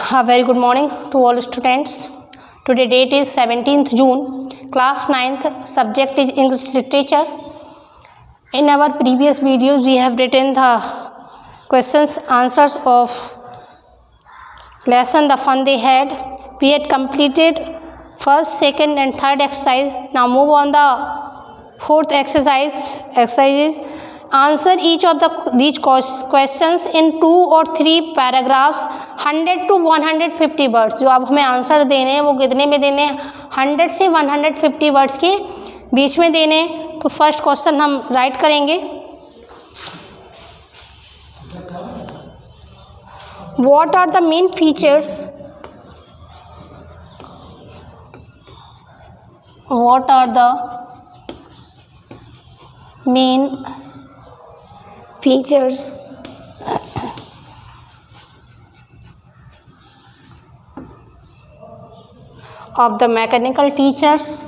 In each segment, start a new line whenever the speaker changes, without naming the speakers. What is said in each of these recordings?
A very good morning to all students. Today date is 17th June. Class 9th subject is English Literature. In our previous videos we have written the questions answers of lesson The Fun They Had. We had completed first, second and third exercise. Now move on the fourth exercise. Exercises answer each of these questions in 2 or 3 paragraphs 100 to 150 words. जो अब हमें answer देने हैं वो कितने में देने हैं? 100 से 150 वर्ड्स के बीच में देने हैं. तो फर्स्ट क्वेश्चन हम राइट करेंगे. What are the main features? What are the main features of the mechanical teachers?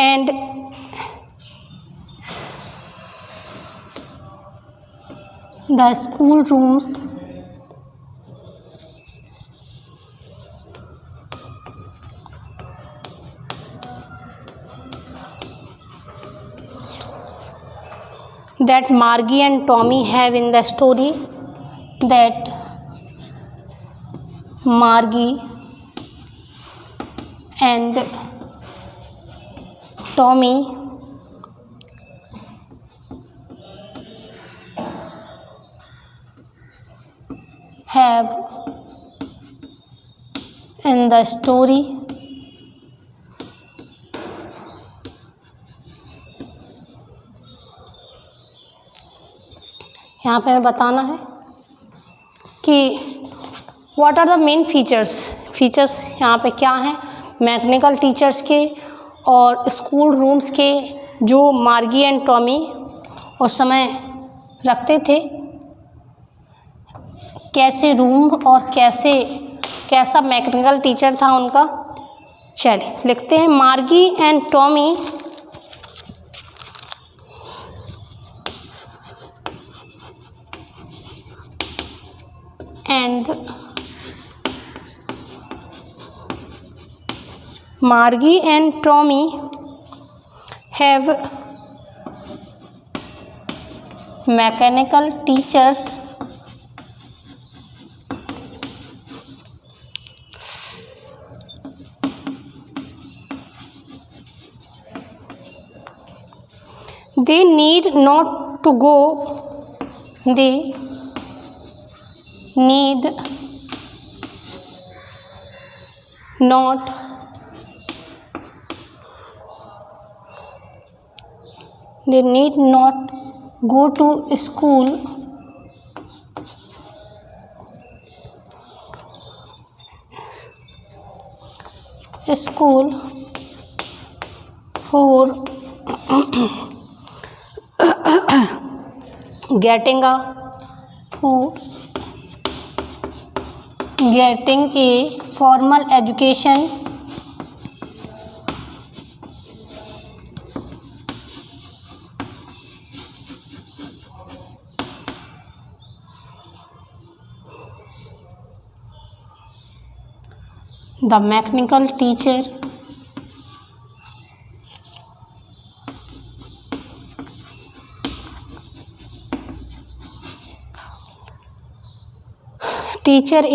And the school rooms that Margie and Tommy have in the story. That Margie and Tommy have in the story. यहाँ पे हमें बताना है कि what are the main features यहाँ पे क्या हैं मैकेनिकल टीचर्स के और स्कूल रूम्स के जो मार्गी एंड टॉमी उस समय रखते थे. कैसे रूम और कैसा मैकेनिकल टीचर था उनका. चलिए लिखते हैं. मार्गी and Tommy have mechanical teachers they need not to go to school for getting a formal education. The mechanical teacher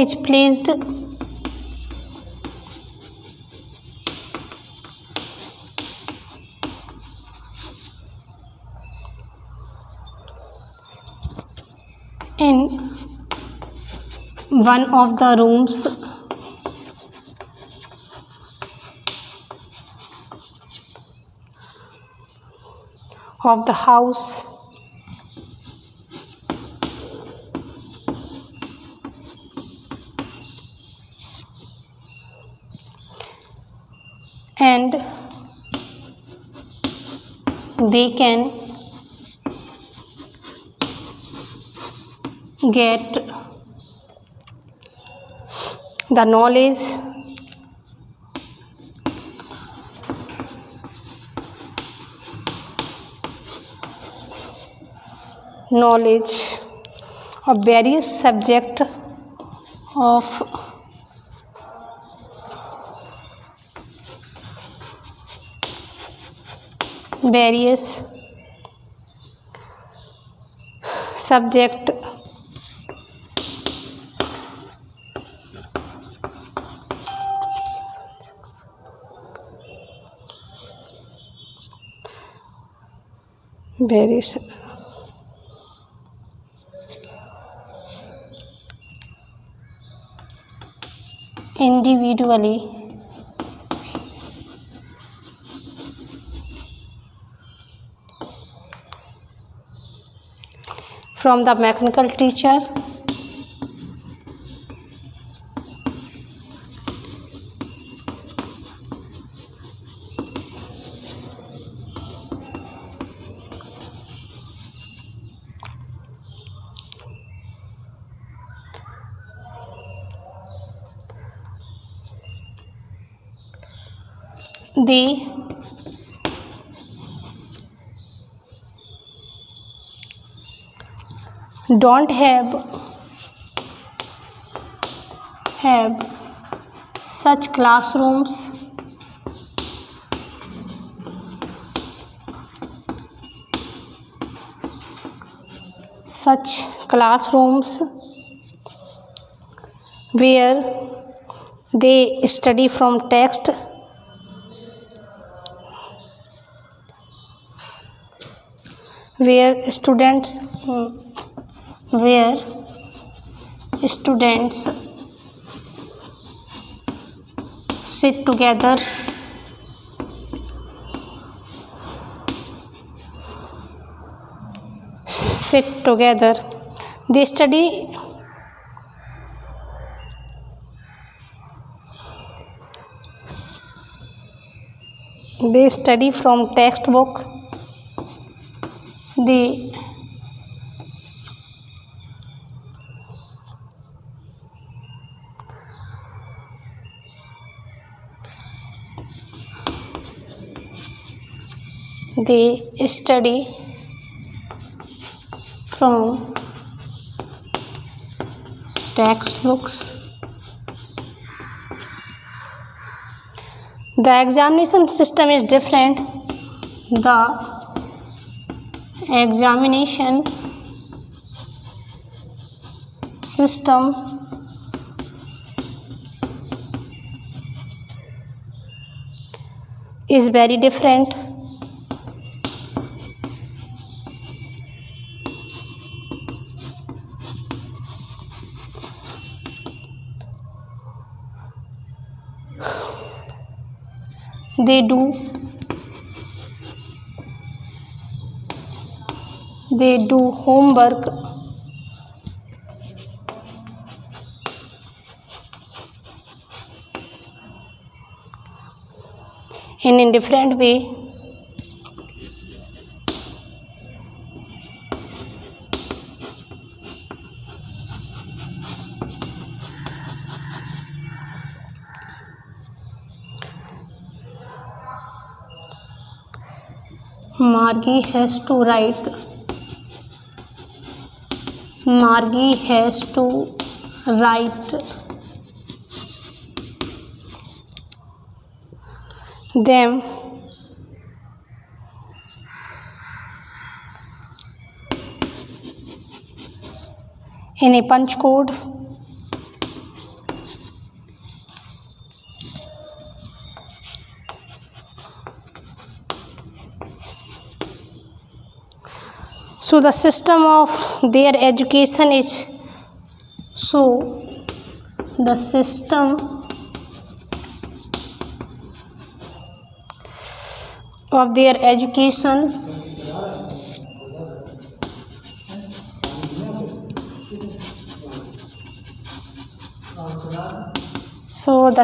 is placed in one of the rooms of the house. And they can get the knowledge of various subject of various subject various individually from the mechanical teacher they don't have such classrooms where they study from text where students sit together they study from textbook they study from textbooks. The examination system is different. The examination system is very different. They do homework in a different way. Margie has to write them in a punch code. So the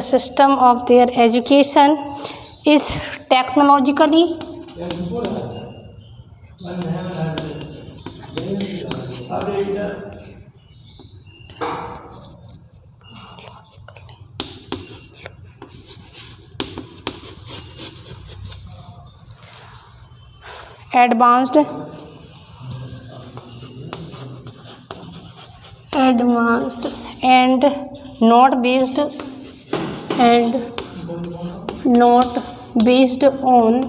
system of their education is technologically advanced and not based on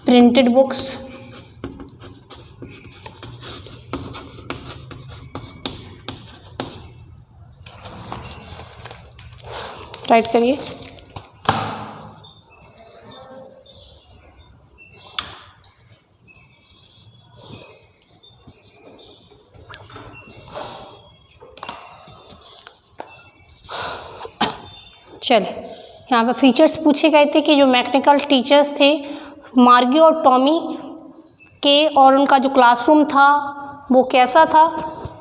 printed books, right करिए। चले, यहाँ पे features पूछे गए थे कि जो mechanical teachers थे मार्गी और टॉमी के, और उनका जो क्लासरूम था वो कैसा था।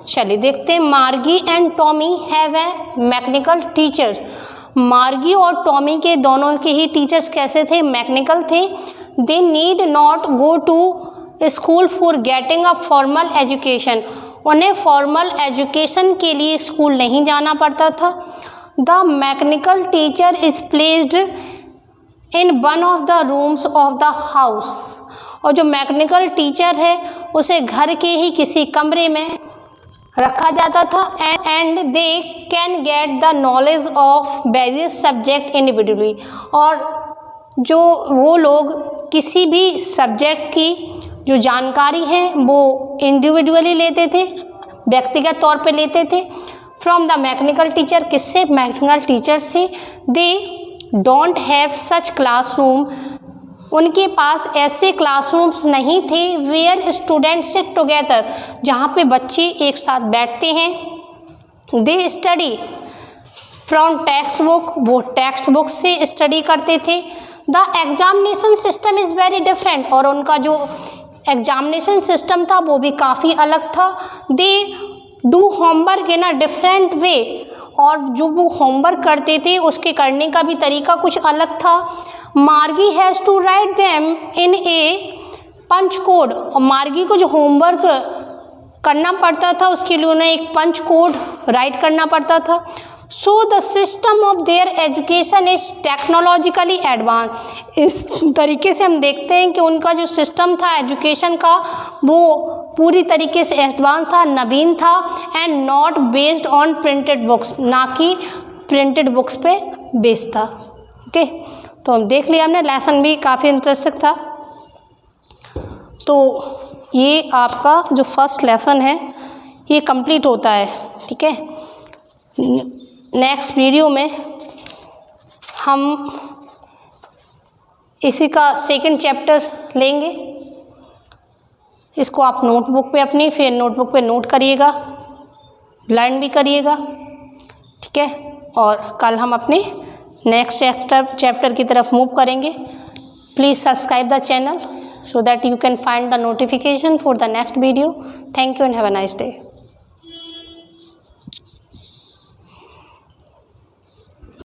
चलिए देखते हैं। मार्गी and Tommy have a mechanical teacher. मार्गी और टॉमी के दोनों के ही टीचर्स कैसे थे, मैकेनिकल थे। They need not go to school for getting a formal education. उन्हें फॉर्मल एजुकेशन के लिए स्कूल नहीं जाना पड़ता था। The mechanical teacher is placed in one of the rooms of the house. और जो मैकेनिकल टीचर है उसे घर के ही किसी कमरे में रखा जाता था। And they can get the knowledge of various subject individually. और जो वो लोग किसी भी सब्जेक्ट की जो जानकारी है वो इंडिविजुअली लेते थे, व्यक्तिगत तौर पे लेते थे। फ्रॉम द मैकेनिकल टीचर, किससे, मैकेनिकल टीचर से। They don't have such classroom. उनके पास ऐसे क्लासरूम्स नहीं थे वेयर स्टूडेंट सिट टुगेदर, जहाँ पे बच्चे एक साथ बैठते हैं। They study from text book, वो टेक्स्ट बुक से स्टडी करते थे। The examination system is very different. और उनका जो एग्जामिनेशन सिस्टम था वो भी काफ़ी अलग था। They do homework in a different way. और जो वो होमवर्क करते थे उसके करने का भी तरीका कुछ अलग था। Margie has to write them in a punch code. और मार्गी को जो होमवर्क करना पड़ता था उसके लिए उन्हें एक पंच कोड राइट करना पड़ता था। So the system of their education is technologically advance. इस तरीके से हम देखते हैं कि उनका जो सिस्टम था एजुकेशन का वो पूरी तरीके से एडवांस था, नवीन था। And not based on printed books, ना कि प्रिंटेड बुक्स पे बेस्ड था। ओके, तो हम देख लिया हमने, लेसन भी काफ़ी इंटरेस्टिंग था। तो ये आपका जो फर्स्ट लेसन है ये कंप्लीट होता है। ठीक है, नेक्स्ट वीडियो में हम इसी का सेकंड चैप्टर लेंगे। इसको आप नोटबुक पे अपनी फिर नोटबुक पे नोट करिएगा, लर्न भी करिएगा। ठीक है, और कल हम अपने नेक्स्ट चैप्टर की तरफ मूव करेंगे। Please subscribe the channel so that you can find the notification for the next video. Thank you and have a nice day.